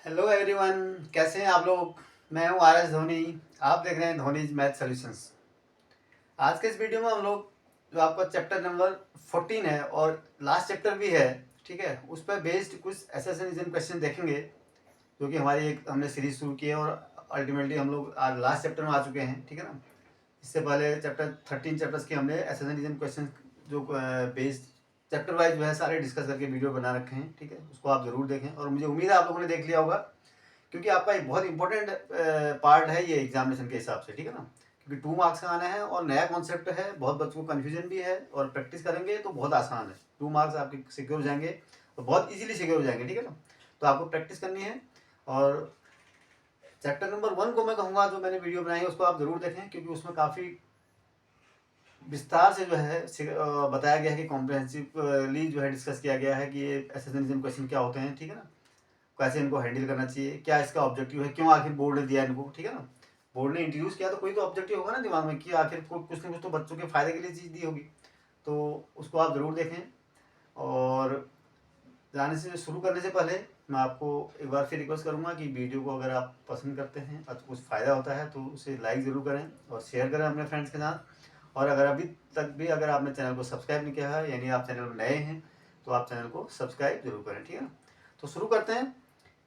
Hello everyone, कैसे हैं आप लोग। मैं हूं आर एस धोनी। आप देख रहे हैं धोनीज मैथ सॉल्यूशंस। आज के इस वीडियो में हम लोग जो आपका चैप्टर नंबर 14 है और लास्ट चैप्टर भी है, ठीक है, उस पर बेस्ड कुछ एसेशनिज्म क्वेश्चन देखेंगे, जो कि हमारी एक हमने सीरीज शुरू की है और अल्टीमेटली हम लोग आज लास्ट चैप्टर में आ चुके हैं, ठीक है ना। इससे पहले चैप्टर 13 चैप्टर्स के हमने एसेशनिज्म क्वेश्चन जो बेस्ड चैप्टर वाइज जो है सारे डिस्कस करके वीडियो बना रखे हैं, ठीक है। उसको आप ज़रूर देखें और मुझे उम्मीद है आप लोगों ने देख लिया होगा, क्योंकि आपका एक बहुत इंपॉर्टेंट पार्ट है ये एग्जामिनेशन के हिसाब से, ठीक है ना। क्योंकि 2 मार्क्स का आना है और नया कॉन्सेप्ट है, बहुत बच्चों को कन्फ्यूजन भी है और प्रैक्टिस करेंगे तो बहुत आसान है। 2 मार्क्स आपके सिक्योर हो जाएंगे और बहुत इजीली सिक्योर हो जाएंगे, ठीक है ना। तो आपको प्रैक्टिस करनी है और चैप्टर नंबर 1 को मैं कहूँगा जो मैंने वीडियो बनाई है उसको आप ज़रूर देखें, क्योंकि उसमें काफ़ी विस्तार से जो है बताया गया है कि कॉम्प्रिहेंसिवली जो है डिस्कस किया गया है कि ये एसेशनिज्म क्वेश्चन क्या होते हैं, ठीक है ना, कैसे इनको हैंडल करना चाहिए, क्या इसका ऑब्जेक्टिव है, क्यों आखिर बोर्ड ने दिया इनको, ठीक है ना। बोर्ड ने इंट्रोड्यूस किया तो कोई तो ऑब्जेक्टिव होगा ना दिमाग में कि आखिर कुछ ना कुछ तो बच्चों के फायदे के लिए चीज़ दी होगी। तो उसको आप ज़रूर देखें। और जाने से शुरू करने से पहले मैं आपको एक बार फिर रिक्वेस्ट करूँगा कि वीडियो को अगर आप पसंद करते हैं और कुछ फ़ायदा होता है तो उसे लाइक ज़रूर करें और शेयर करें अपने फ्रेंड्स के साथ। और अगर अभी तक भी अगर आपने चैनल को सब्सक्राइब नहीं किया है, यानी आप चैनल में नए हैं, तो आप चैनल को सब्सक्राइब जरूर करें, ठीक है ना। तो शुरू करते हैं।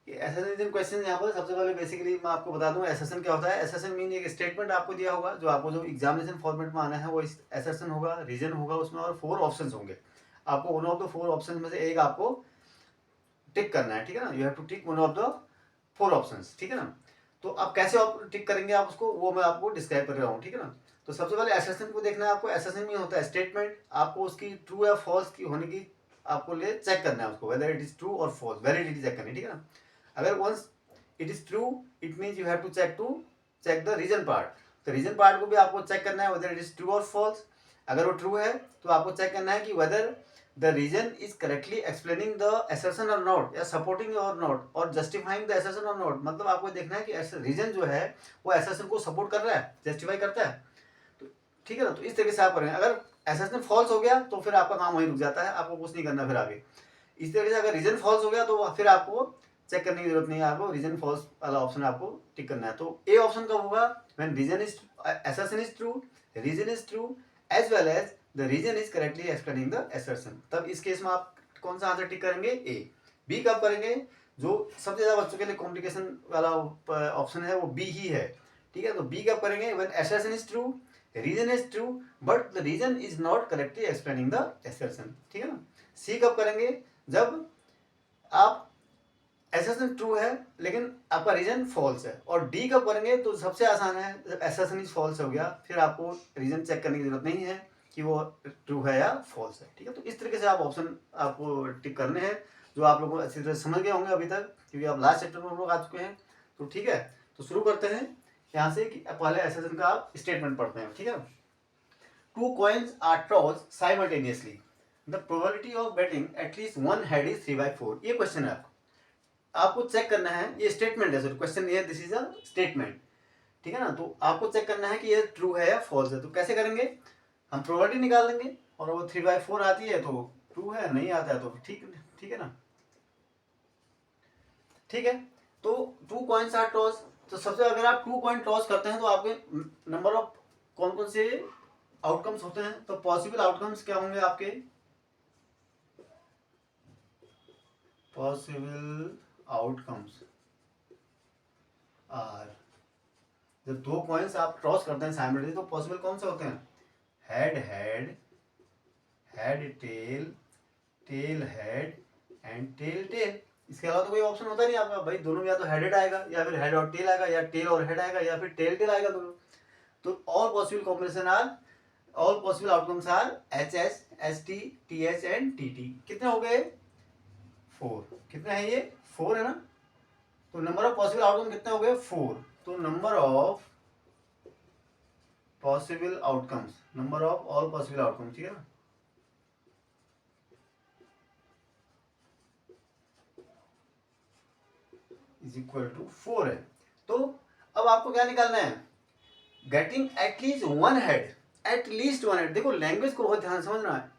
एसेशन क्वेश्चन यहाँ पर सबसे पहले बेसिकली मैं आपको बता दूं एसेशन क्या होता है। एसेशन मीन एक स्टेटमेंट आपको दिया होगा, जो आपको जो एग्जामिनेशन फॉर्मेट में आना है वो एसेशन होगा, रीजन होगा उसमें और 4 ऑप्शंस होंगे। आपको वन ऑफ द 4 ऑप्शन में से एक आपको टिक करना है, ठीक है ना। You have to tick one of the 4 options, ठीक है ना। तो आप कैसे टिक करेंगे आप उसको, वो मैं आपको डिस्क्राइब कर रहा हूँ, ठीक है ना। तो सबसे पहले एसेशन को देखना है आपको। एसेशन में होता है स्टेटमेंट, आपको उसकी ट्रू या फॉल्स की होने की आपको ले चेक करना है उसको, वेदर इट इज ट्रू और फॉल्स, वैलिडिटी चेक करनी है, ठीक है ना। अगर once it is true it means you have to check the reason part. तो रीजन पार्ट को भी आपको चेक करना है वेदर इट इज ट्रू और फॉल्स। अगर वो ट्रू है तो आपको चेक करना है कि whether the reason is correctly explaining the assertion और नॉट, या सपोर्टिंग और नॉट, और जस्टिफाइंग द assertion और नॉट। मतलब आपको देखना है कि रीजन जो है वो assertion को सपोर्ट कर रहा है, जस्टिफाई करता है, तो ठीक है ना। तो इस तरीके से आप करेंगे। अगर assertion फॉल्स हो गया तो फिर आपका काम वहीं रुक जाता है, आपको कुछ नहीं करना फिर आगे। इस तरीके से अगर रीजन फॉल्स हो गया तो फिर आपको चेक करने की जरूरत नहीं है, आपको रीजन फॉल्स वाला ऑप्शन आपको टिक करना है। तो ए ऑप्शन कब होगा, when reason is assertion is true, reason is true, as well as the reason is correctly explaining the assertion। तब इस केस में आप कौन सा आंसर टिक करेंगे, ए। बी कब करेंगे, जो सबसे ज्यादा बच्चों के लिए कॉम्प्लिकेशन वाला ऑप्शन है वो बी ही है, ठीक है। तो बी कब करेंगे, when assertion is true, reason is true, but the reason is not correctly explaining the assertion, ठीक है ना। सी कब करेंगे, जब आप assertion ट्रू है लेकिन आपका रीजन फॉल्स है। और डी कब करेंगे, तो सबसे आसान है, जब assertion इज फॉल्स हो गया फिर आपको रीजन चेक करने की जरूरत नहीं है कि वो ट्रू है या फॉल्स है, ठीक है। तो इस तरीके से आप ऑप्शन आपको टिक करने हैं, जो आप लोगों को अच्छी तरह समझ गए होंगे अभी तक, क्योंकि आप लास्ट चैप्टर में हम लोग आ चुके हैं। तो ठीक है, तो शुरू करते हैं यहाँ से कि पहले assertion का आप स्टेटमेंट पढ़ते हैं, ठीक है। 2 coins are tossed simultaneously. The probability of betting at least one head is 3/4. ये क्वेश्चन है आपको चेक करना है। ये स्टेटमेंट है, सॉरी क्वेश्चन नहीं है, दिस इज अ स्टेटमेंट, ठीक है ना। तो आपको चेक करना है कि ये ट्रू है या फॉल्स है। तो कैसे करेंगे, हम प्रोबेबिलिटी निकाल लेंगे और वो 3/4 आती है तो ट्रू है, नहीं आता है तो ठीक ठीक है ना, ठीक है। तो 2 कॉइन्स आर टॉस, तो सबसे अगर आप 2 कॉइन टॉस करते हैं तो आपके नंबर ऑफ कौन कौन से आउटकम्स होते हैं, तो पॉसिबल आउटकम्स क्या होंगे आपके, पॉसिबल आउटकम्स आर, जब 2 कॉइन्स आप टॉस करते हैं साइमल्टेनियसली तो पॉसिबल कौन से होते हैं, head head, head tail, tail head and tail tail. इसके अलावा तो कोई ऑप्शन होता नहीं आपका भाई, दोनों में या तो हेडेड आएगा या फिर हेड और टेल आएगा, या टेल और हेड आएगा या फिर टेल टेल आएगा, दोनों। तो all possible combination are, all possible outcomes are H S, S T, T H and T T. कितने हो गए, 4। कितने हैं ये, 4 है ना। तो नंबर ऑफ पॉसिबल आउटकम कितने हो गए, 4। तो number of possible outcomes, number of all possible outcomes, ठीक है ना, इज इक्वल टू 4 है। तो अब आपको क्या निकालना है, getting at least one head, at least one head. देखो लैंग्वेज को बहुत ध्यान समझना है।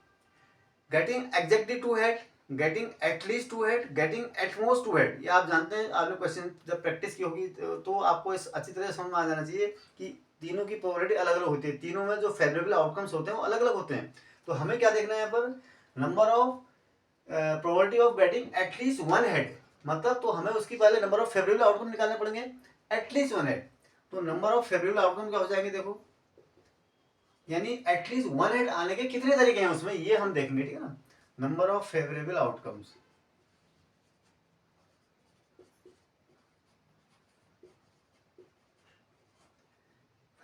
Getting exactly 2 head, getting at least two head, getting at most two head, ये आप जानते हैं, आपने क्वेश्चन जब प्रैक्टिस की होगी तो आपको इस अच्छी तरह समझ में आ जाना चाहिए कि तीनों की प्रोबेबिलिटी अलग अलग होती है, तीनों में जो फेवरेबल आउटकम्स होते हैं वो अलग अलग होते हैं। तो हमें क्या देखना है यहाँ पर, number of probability of getting at least one head, मतलब तो हमें उसकी पहले नंबर ऑफ फेवरेबल आउटकम निकालने पड़ेंगे एटलीस्ट वन हेड। तो नंबर ऑफ फेवरेबल आउटकम क्या हो जाएंगे देखो, यानी एटलीस्ट वन हेड आने के कितने तरीके हैं उसमें, ये हम देखेंगे, ठीक है ना। Number of favourable outcomes,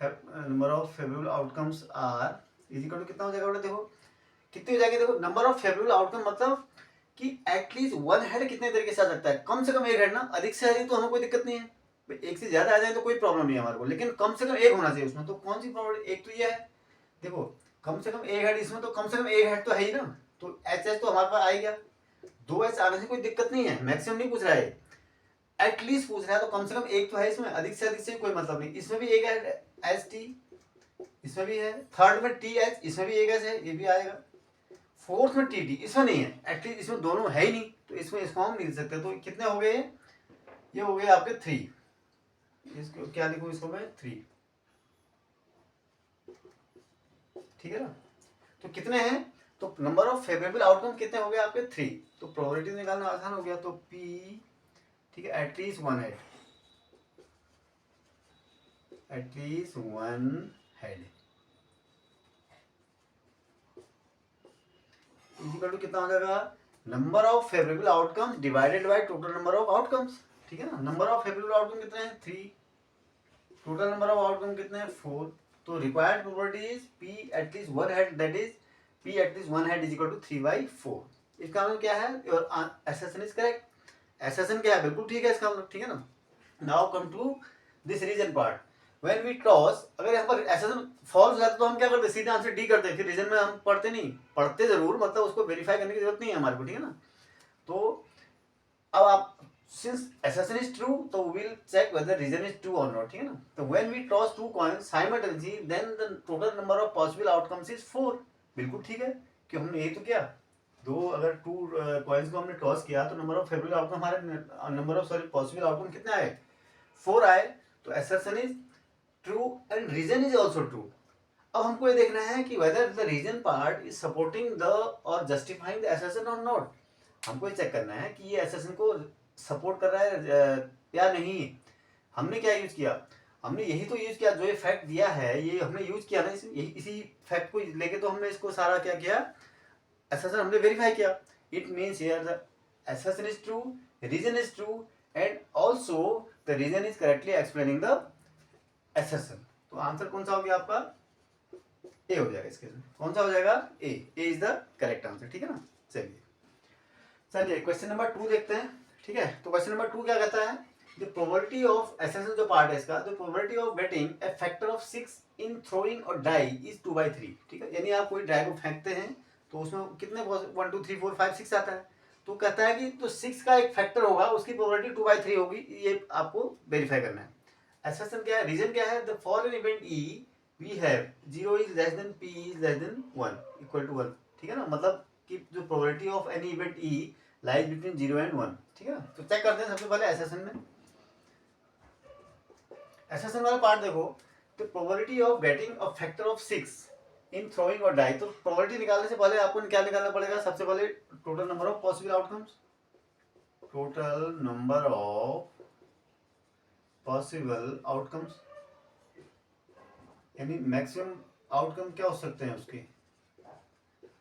number of favourable outcomes are is equal to कितना हो जाएगा बेटा, देखो कितनी हो जाएगी, देखो नंबर ऑफ फेवरेबल आउटकम मतलब कि एटलीस्ट वन हेड कितने तरीके से आ सकता है, कम से कम एक हेड ना, अधिक से अधिक तो हमें कोई दिक्कत नहीं है, एक से ज्यादा आ जाए तो कोई प्रॉब्लम नहीं है हमारे को, लेकिन कम से कम एक होना चाहिए उसमें। तो कौन सी प्रॉब्लम, एक तो ये है, देखो कम से कम एक हेड इसमें, तो कम से कम एक हेड तो है ही ना, तो एच एच तो हमारे पास आ गया, दो एच आने से कोई दिक्कत नहीं है, मैक्सिमम नहीं पूछ रहा है, एटलीस्ट पूछ रहा है, तो कम से कम एक तो है इसमें, अधिक से अधिक से कोई मतलब नहीं। इसमें भी एक है एच टी, इसमें भी है, थर्ड में टी एच, इसमें भी एक एच है, ये भी आएगा, फोर्थ में टी टी, इसमें नहीं है, एटलीस्ट इसमें दोनों है ही नहीं, तो इसमें इसको हम लिख सकते हैं। तो कितने हो गए, ये हो गए आपके थ्री, इसको क्या लिखूं, इसको मैं थ्री, ठीक है ना। तो कितने हैं, तो नंबर ऑफ फेवरेबल आउटकम कितने हो गए आपके थ्री, तो प्रोबेबिलिटी निकालना आसान हो गया, तो पी, ठीक है, at least one head, at least one head equal to कितना हो जाएगा, number of favourable outcomes divided by total number of outcomes, ठीक है ना। नंबर ऑफ फेवरेबल आउटकम कितने हैं, three, total number of outcome कितने हैं, फोर, तो required probability is P at least one head, that is P at least one head is equal to 3/4। इसका मतलब क्या है, your assertion is correct, assertion क्या है, बिल्कुल ठीक है इसका मतलब, ठीक है ना। Now come to this reason part, when we toss, अगर यहाँ पर एसेशन फॉल्स जाता तो हम क्या करते, सीधा आंसर डी करते, फिर रीजन में हम पढ़ते नहीं, पढ़ते जरूर, मतलब उसको वेरीफाई करने की जरूरत नहीं है हमारे को, ठीक है ना। तो अब आप, since assertion is true, तो we'll check whether reason is true or not, ठीक है ना। तो when we toss two coins simultaneously, then the total number of possible outcomes is 4, बिल्कुल ठीक है, कि हमने यही तो किया, दो अगर टू कॉइन्स को हमने टॉस किया तो नंबर ऑफ फेवरेबल आउटकम हमारे, number of sorry possible outcome कितने आए, 4 आए, तो assertion is true and reason is also true। अब हमको ये देखना है कि whether the reason part is supporting the or justifying the assertion or not, हमको ये चेक करना है कि ये assertion को सपोर्ट कर रहा है या नहीं। हमने क्या यूज किया, हमने यही तो यूज किया, जो ये फैक्ट दिया है ये हमने यूज किया ना, इसी फैक्ट को लेके तो हमने इसको सारा क्या किया, assertion हमने वेरीफाई किया। It means here the assertion is true, reason is true, and also the reason is correctly explaining the assertion। तो आंसर कौन सा हो गया आपका, ए हो जाएगा इसके, कौन सा हो जाएगा, ए इज द करेक्ट आंसर, ठीक है ना। चलिए क्वेश्चन नंबर 2 देखते हैं, ठीक है। तो क्वेश्चन नंबर 2 क्या कहता है, द प्रोबेबिलिटी ऑफ एसेंशियल जो पार्ट है इसका, the probability of getting a factor of 6 in throwing और डाई इज 2/3, ठीक है। यानी आप कोई डाई को फेंकते हैं तो उसमें कितने 1 2 3 4 5 6 आता है, तो कहता है कि तो 6 का एक फैक्टर होगा, उसकी प्रोबेबिलिटी 2/3 होगी, ये आपको वेरीफाई करना है। एसेंशियल क्या है, रीजन क्या है, the for an event E we have 0 is less than p is less than 1 equal to 1, ठीक है ना। मतलब कि जो probability of any event E lies between 0 and 1, ठीक है ना। तो चेक करते हैं सबसे पहले एसेशन में, एसेशन वाला पार्ट देखो, तो probability of getting a factor of 6 in throwing और डाई, तो प्रोबेबिलिटी निकालने से पहले आपको क्या निकालना पड़ेगा, सबसे पहले total number of possible outcomes, total number of possible outcomes, यानी मैक्सिमम आउटकम क्या हो सकते हैं उसके।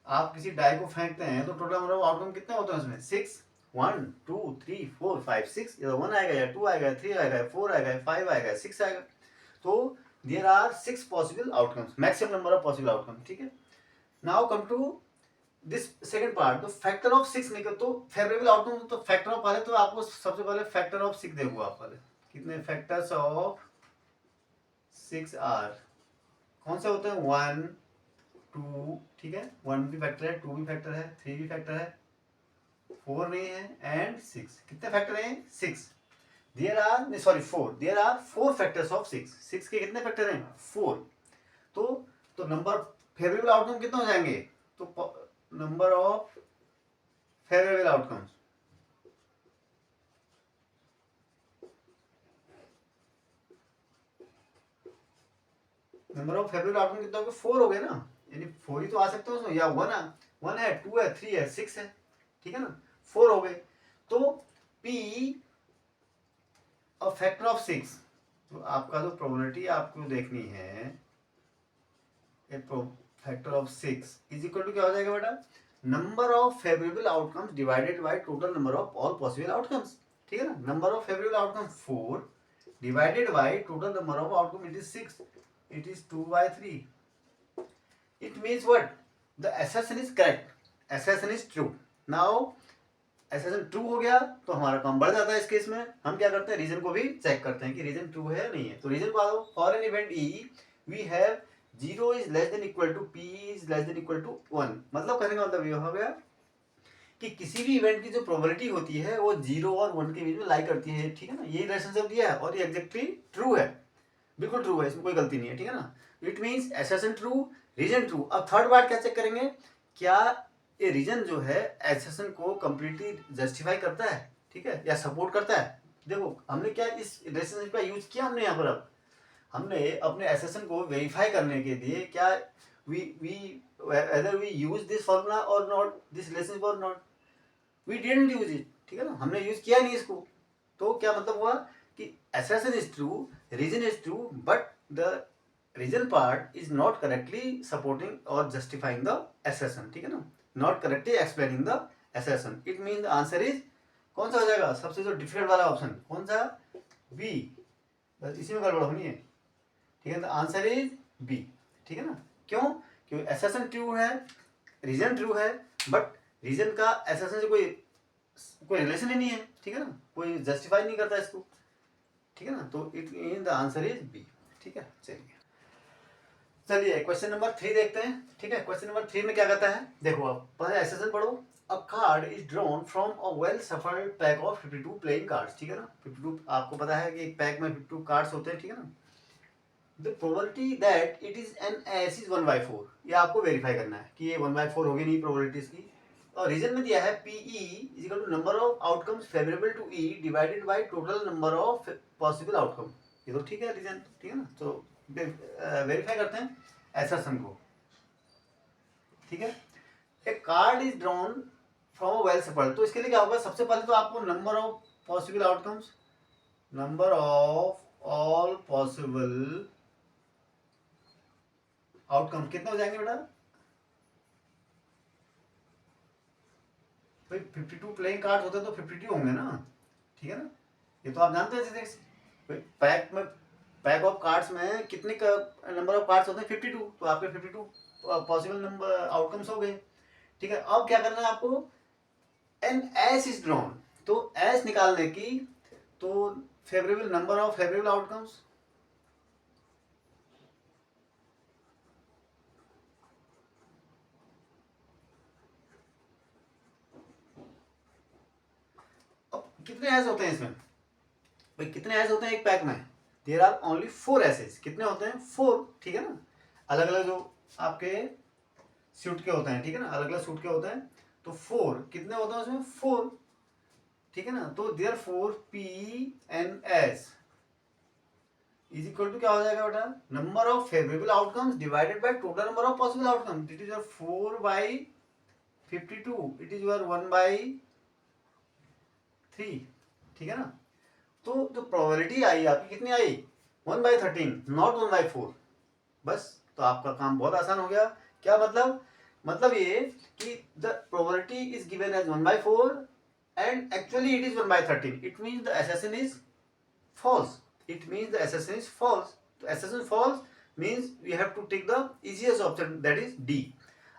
आप किसी डाई को फेंकते हैं तो टोटल नंबर ऑफ आउटकम कितने होते हैं उसमें, 6, 1 2 3 4 5 6, या 1 आएगा या 2 आएगा, 3 आएगा, 4 आएगा, 5 आएगा, 6 आएगा। तो there are 6 possible outcomes, maximum number of possible outcome, ठीक है। Now come to this second part, तो फैक्टर ऑफ 6 निकल, तो फेवरेबल आउटकम, तो फैक्टर ऑफ पहले तो आपको सबसे पहले फैक्टर ऑफ 6 देखो आप पहले, कितने फैक्टर्स ऑफ 6 आर, कौन से होते हैं, 1 2, ठीक है, 1 भी फैक्टर है, 2 भी फैक्टर है, 3 भी फैक्टर है, 4 नहीं है, एंड 6, कितने फैक्टर हैं, 6। There are sorry 4, there are 4 factors of 6, 6 के कितने फैक्टर हैं, 4। तो नंबर फेवरेबल आउटकम कितने हो जाएंगे, तो number of favourable outcomes. Number of favourable outcome कितना हो गया, 4 हो गए ना, यानी 4 ही तो आ सकते हो उसमें, या 1 है 2 है 3 है 6 है, ठीक है ना, 4 हो गए। तो P और फैक्टर ऑफ 6, तो आपका जो प्रोबेबिलिटी आपको देखनी है factor of 6 is equal to क्या हो जाएगा बेटा, number of favourable outcomes divided by total number of all possible outcomes, ठीक है ना। Number of favourable outcome 4 divided by total number of outcome it is 6, it is 2/3. It means what? The assertion is correct. Assertion is true. Now assertion true हो गया तो हमारा काम बढ़ जाता है। इस केस में हम क्या करते हैं, रीजन को भी चेक करते हैं कि रीजन ट्रू है या नहीं है। तो रीजन को आ दो, for an event E we have 0 is less than equal to p is less than equal to 1। मतलब कहने का मतलब ये हो गया कि किसी भी इवेंट की जो प्रोबेबिलिटी होती है वो 0 और 1 के बीच में लाई करती है, ठीक है ना। ये रिलेशनशिप दिया है और ये एग्जैक्टली ट्रू है, बिल्कुल ट्रू है, इसमें कोई गलती नहीं है, ठीक है ना। It means assertion true, reason true. अब थर्ड पार्ट क्या चेक करेंगे, क्या ये रीजन जो है एसेशन को कंप्लीटली जस्टिफाई करता है, ठीक है, या सपोर्ट करता है। देखो हमने क्या इस रिलेशनशिप का यूज किया हमने यहाँ पर, अब हमने अपने एसेशन को वेरीफाई करने के लिए क्या we whether we use this formula or not, this relationship or not, we didn't use it, ठीक है ना, हमने यूज किया नहीं इसको। तो क्या मतलब हुआ कि assertion is true, reason is true, but the reason part is not correctly supporting or justifying the assertion, ठीक है ना, not correctly explaining the assertion. It means the answer is कौन सा हो जाएगा, सबसे जो डिफिकल्ट वाला ऑप्शन कौन सा, बी। बस इसी में गड़बड़ होनी है, ठीक है। तो आंसर इज बी, ठीक है ना। क्यों, क्योंकि assertion ट्रू है, रीजन ट्रू है, बट रीजन का assertion से कोई रिलेशन ही नहीं है, ठीक है ना, कोई जस्टिफाई नहीं करता इसको, ठीक है ना। तो it in the answer is B, ठीक है। चलिए क्वेश्चन नंबर 3 देखते हैं, ठीक है। क्वेश्चन नंबर 3 में क्या कहता है, देखो आप पहले एसेशन पढ़ो। अ card is drawn from a well shuffled pack of 52 playing cards, ठीक है ना। 52 आपको पता है कि एक पैक में 52 कार्ड्स होते हैं, ठीक है ना। The probability that it is an S is 1/4, ये आपको वेरीफाई करना है कि ये 1/4 होगी नहीं प्रोबेबिलिटीज की। और रीजन में दिया है P E is equal to number of outcomes favourable to E divided by total number of possible outcome. ये तो ठीक है रीजन, ठीक है ना। तो वेरीफाई करते हैं एसर्शन को, ठीक है। A card is drawn from a well shuffled, तो इसके लिए क्या होगा, सबसे पहले तो आपको number of possible outcomes, number of all possible outcome कितने हो जाएंगे बेटा भाई, 52 प्लेइंग कार्ड्स होते हैं तो 52 होंगे ना, ठीक है ना। ये तो आप जानते हैं जैसे पैक में, पैक ऑफ कार्ड्स में कितने नंबर ऑफ कार्ड्स होते हैं 52, तो आपके 52 पॉसिबल नंबर आउटकम्स हो गए, ठीक है। अब क्या करना है आपको, एन एस इज ड्रॉन, तो एस निकालने की, तो favourable number of favourable outcomes, अब कितने एस होते हैं इसमें भाई, कितने एस होते हैं एक पैक में, देयर आर ओनली 4 एसेस। कितने होते हैं 4, ठीक है ना। अलग अलग जो आपके सूट के होते हैं, ठीक है ना, अलग अलग सूट के होते हैं, तो 4 कितने होते हैं उसमें 4, ठीक है ना। तो there 4 P N S is equal to क्या हो जाएगा बेटा, number of favourable outcomes divided by total number of possible outcomes. It is your 4/52, it is your 1/3, ठीक है ना। तो जो प्रोबेबिलिटी आई आपकी कितनी आई, 1/13, नॉट 1/4, बस। तो आपका काम बहुत आसान हो गया। क्या मतलब, मतलब ये कि the probability is given as 1/4 and actually it is 1/13, it means the assertion is false, it means the assertion is false. तो assertion false means we have to take the easiest option, that is D।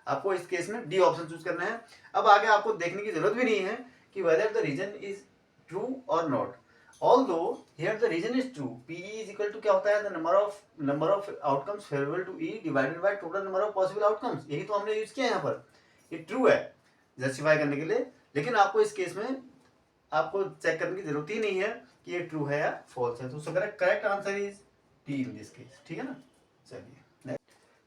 आपको इस case में D option choose करना है। अब आगे आपको देखने की जरूरत भी नहीं है कि whether the reason is true or not, although here the reason is true, PE is equal to क्या होता है, the number of outcomes favorable to E divided by total number of possible outcomes। यही तो हमने use किया है यहाँ पर, ये ट्रू है जस्टिफाई करने के लिए। लेकिन आपको इस केस में आपको चेक करने की जरूरत ही नहीं है कि ये ट्रू है या फॉल्स है। तो correct answer is D in this case, ठीक है ना।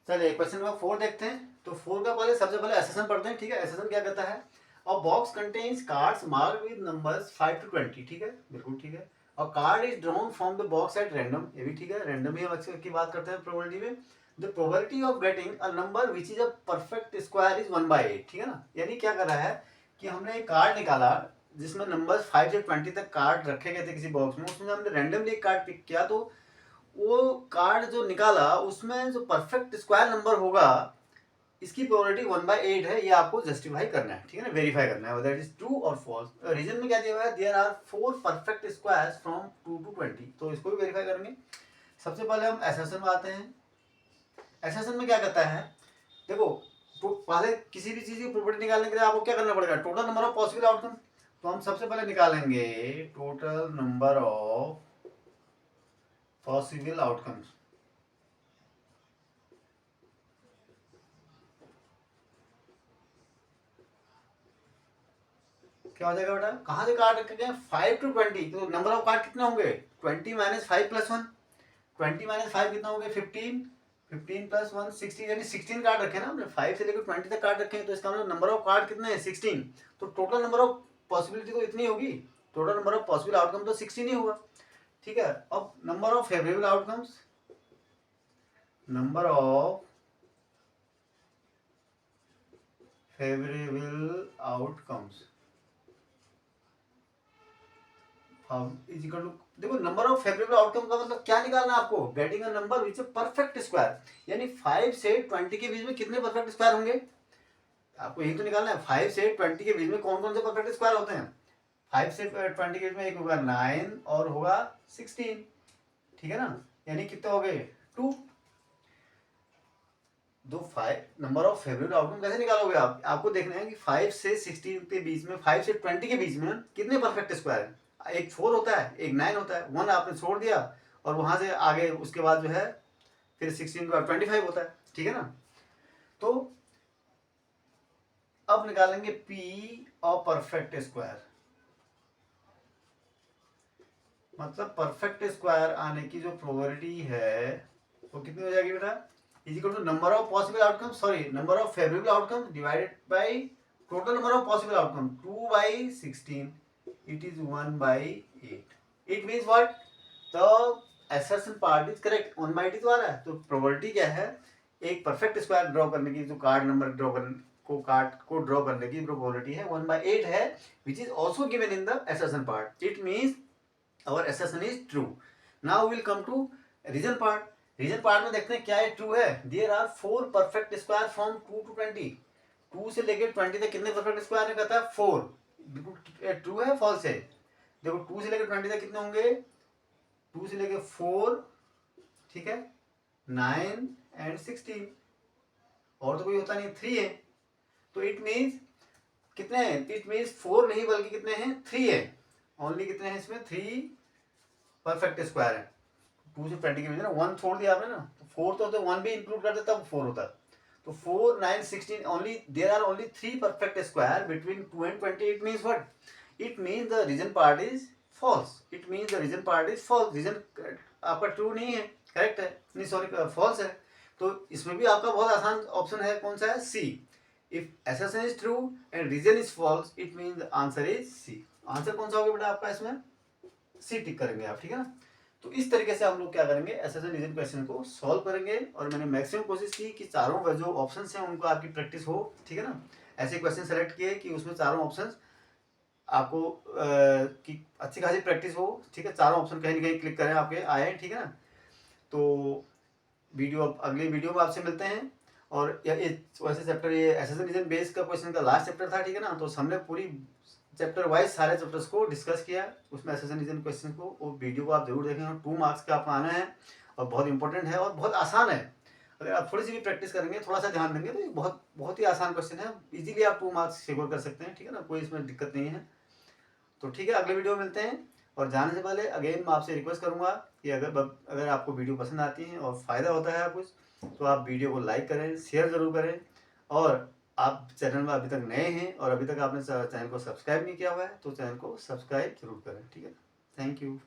चलिए क्वेश्चन नंबर 4 देखते हैं। तो 4 का पहले सबसे पहले एसेशन पढ़ते हैं, ठीक है। एसेशन क्या कहता है, और box contains cards marked with numbers 5 to 20, ठीक है, बिल्कुल ठीक है। और card is drawn from the box at random, ये भी ठीक है, रैंडम ही हम अक्सर की बात करते हैं प्रोबेबिलिटी में। The probability of getting a number which is a perfect square is 1/8, ठीक है ना। यानी क्या कर रहा है कि हमने एक कार्ड निकाला जिसमें नंबर्स 5 से 20 तक कार्ड रखे गए थे किसी बॉक्स में, उसमें हमने रैंडमली एक कार्ड पिक किया, तो वो कार्ड जो निकाला उसमें जो परफेक्ट स्क्वायर नंबर होगा इसकी प्रोबेबिलिटी 1/8 है। ये आपको जस्टिफाई करना है, ठीक है ना, वेरीफाई करना है दैट इज ट्रू और फॉल्स। रीजन में क्या दिया हुआ है, there are 4 perfect squares from 2 to 20, तो इसको भी वेरीफाई करेंगे। सबसे पहले हम एसर्शन में आते हैं। एसर्शन में क्या कहता है, देखो तो पहले किसी भी चीज की प्रोबेबिलिटी निकालने के लिए आपको क्या करना पड़ेगा, total number of possible outcome. तो हम सबसे पहले निकालेंगे total number of possible outcomes. क्या हो जाएगा बेटा, कहाँ से कार्ड रखे गए 5 to 20, तो नंबर ऑफ कार्ड कितने होंगे 20 - 5 + 1, 20 - 5 कितना होंगे 15, 15 + 1 16, यानी 16 कार्ड रखे ना हमने, 5 से लेकर 20 तक कार्ड रखे हैं, तो इसका मतलब नंबर ऑफ कार्ड कितने हैं 16, तो टोटल नंबर ऑफ पॉसिबिलिटी तो इतनी होगी, total number of possible outcome तो 16 ही होगा, ठीक है। अब number of favourable outcomes, number of favourable outcomes is equal to, देखो नंबर ऑफ फेवरेबल आउटकम का मतलब क्या निकालना है आपको, getting a number which perfect square, यानी 5 से 20 के बीच में कितने परफेक्ट स्क्वायर होंगे, आपको यही तो निकालना है। 5 से 20 के बीच में कौन कौन से परफेक्ट स्क्वायर होते हैं, 5 से 20 के बीच में एक होगा 9 और होगा 16, ठीक है ना, यानी कितने हो गए 2। दो 5 नंबर ऑफ फेवरेबल आउटकम कैसे निकालोगे आप, आपको देखना है कि 5 से 16 के बीच में, 5 से 20 के बीच में कितने परफेक्ट स्क्वायर है, एक 4 होता है, एक 9 होता है, 1 आपने छोड़ दिया और वहां से आगे उसके बाद जो है फिर 16 के बाद 25 होता है, ठीक है ना। तो अब निकालेंगे पी ऑफ परफेक्ट स्क्वायर, मतलब परफेक्ट स्क्वायर आने की जो प्रोबेबिलिटी है वो कितनी हो जाएगी बेटा, is equal to number of possible outcome, sorry number of favourable outcome divided by total number of possible outcome 2/16, it is 1/8, it means what, the assertion part is correct, 1/8 तो आ रहा है, तो प्रोबेबिलिटी क्या है, एक परफेक्ट स्क्वायर ड्रॉ करने की, जो कार्ड नंबर ड्रॉ करने को, कार्ड को ड्रॉ करने की प्रोबेबिलिटी है 1/8 है, which is also given in the assertion part, it means our assertion is true। now we will come to reason part। Reason part में देखते हैं क्या है ट्रू है, there are 4 perfect square from 2 to 20, 2 से लेकर 20 तक कितने परफेक्ट स्क्वायर है, कहता है 4, बिल्कुल ट्रू है फॉल्स है, देखो 2 से लेकर 20 तक कितने होंगे, 2 से लेकर 4, ठीक है, 9 एंड 16, और तो कोई होता नहीं 3 है, तो इट मीन्स कितने हैं, इट मीन्स 4 नहीं बल्कि कितने हैं 3 है, ओनली कितने हैं इसमें 3 परफेक्ट स्क्वायर है। 2 से 20 के बीच ना 1 छोड़ दिया आपने ना, तो 4 तो होता है, 1 भी इंक्लूड कर देता तब 4 होता, तो 4 9 16 only, there are only 3 perfect square between 2 and 20, it means what, it means the reason part is false, it means the reason part is false, reason आपका ट्रू नहीं है, करेक्ट है, नहीं सॉरी फॉल्स है। तो इसमें भी आपका बहुत आसान ऑप्शन है, कौन सा है, C. If assertion is true and reason is false, it means the answer is C. Answer कौन सा होगा बेटा आपका इसमें, सी टिक करेंगे आप, ठीक है ना। तो इस तरीके से हम लोग क्या करेंगे, असर्शन रीजन क्वेश्चन को सॉल्व करेंगे, और मैंने मैक्सिमम कोशिश की कि चारों जो ऑप्शन हैं उनको आपकी प्रैक्टिस हो, ठीक है ना। ऐसे क्वेश्चन सेलेक्ट किए कि उसमें चारों ऑप्शन आपको की अच्छी खासी प्रैक्टिस हो, ठीक है, चारों ऑप्शन कहीं ना कहीं क्लिक करें आपके आए, ठीक है ना। तो वीडियो अगले वीडियो में आपसे मिलते हैं, और वैसे चैप्टर ये असर्शन रीजन बेस का क्वेश्चन का लास्ट चैप्टर था, ठीक है ना, तो हमने पूरी चैप्टर वाइज सारे चैप्टर्स को डिस्कस किया, उसमें असर्शन रीजन क्वेश्चन को, वो वीडियो को आप जरूर देखें, 2 मार्क्स का आपका आना है, और बहुत इंपॉर्टेंट है और बहुत आसान है, अगर आप थोड़ी सी भी प्रैक्टिस करेंगे, थोड़ा सा ध्यान देंगे, तो ये बहुत बहुत ही आसान क्वेश्चन है, इजीली आप 2 मार्क्स सिक्योर कर सकते हैं, ठीक है ना, कोई इसमें दिक्कत नहीं है। तो ठीक है, अगले वीडियो में मिलते हैं, और जाने से पहले अगेन मैं आपसे रिक्वेस्ट करूंगा कि अगर आपको वीडियो पसंद आती है और फ़ायदा होता है आप कुछ, तो आप वीडियो को लाइक करें, शेयर ज़रूर करें, और आप चैनल में अभी तक नए हैं और अभी तक आपने चैनल को सब्सक्राइब नहीं किया हुआ है, तो चैनल को सब्सक्राइब जरूर करें, ठीक है। Thank you.